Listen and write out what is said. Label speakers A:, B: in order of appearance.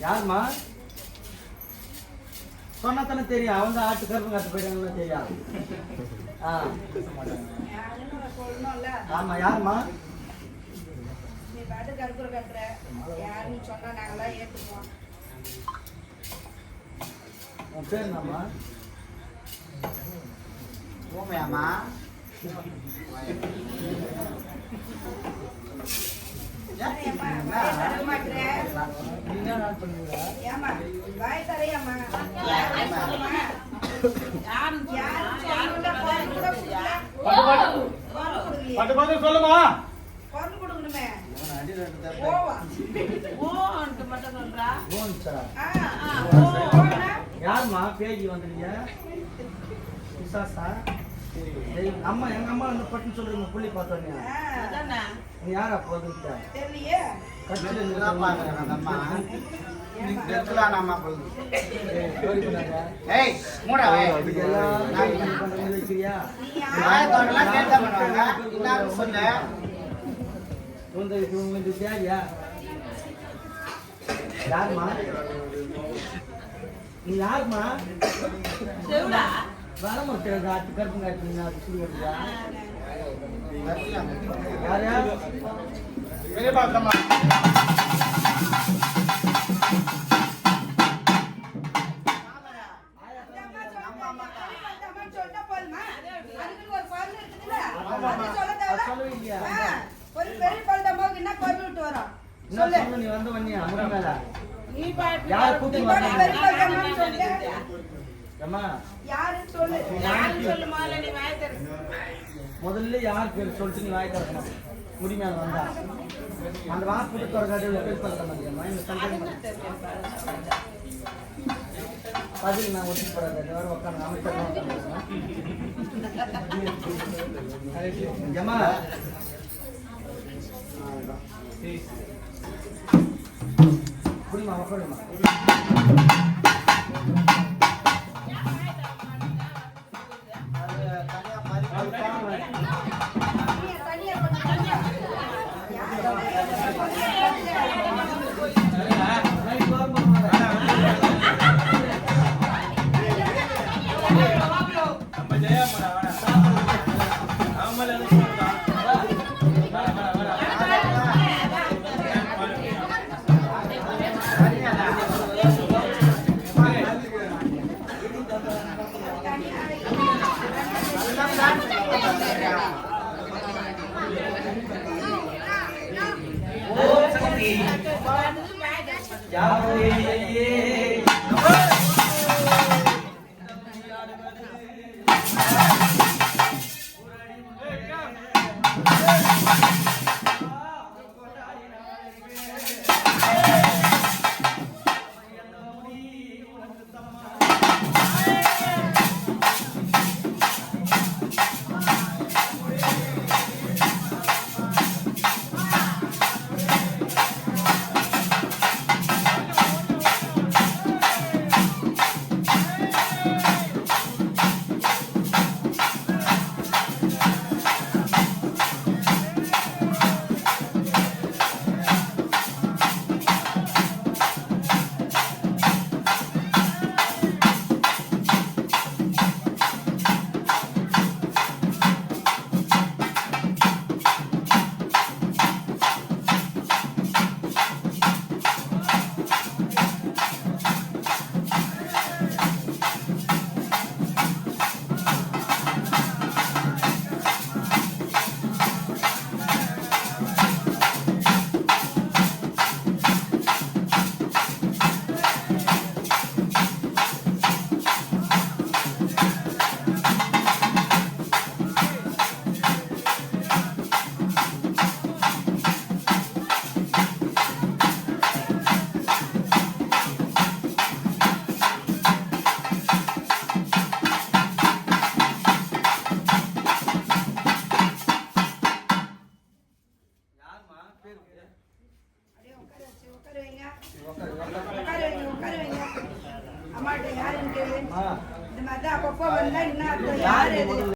A: யாருமா சொன்னா தானே தெரியும். அவன் தான் ஆட்டு கருப்பு காட்டு போயிட்டாங்கன்னு தெரியாது. ஆமா யாருமா? உன் பேர் என்னம்மா? ஓமையாமா? சொல்லுமா யாருமா பேஜி வந்துருங்க? அம்மா எங்க அம்மா வந்து பட்டுன்னு சொல்றீங்க. புள்ளி பார்த்தோன்னே நீ யாரா போதுட்டா யாருமா நீ? யாருமா வரமாட்டேன் ஆட்டு கருப்பு காட்டுறீங்க. அது சொல்லுவா யார் யார் பார்க்கமா? நீ வந்து வண்ணியா முறை மேல யார் கூட்டி முதல்ல யார் பேர் சொல்லிட்டு நீ வாய் திறக்கணும். முடிமையால வந்தா அந்த வாக்கு திறக்காத மாட்டேமா? இந்த சண்டை பதில் நான் ஒட்டி போடாத வேற உட்காந்து அமைச்சர் ஜமா புரியுமா? உட்காருமா?
B: அம்மாட்ட யாருன்னு கேளு. இந்த மாதிரி தான் அப்பப்போ வந்தா இன்னும் யாரு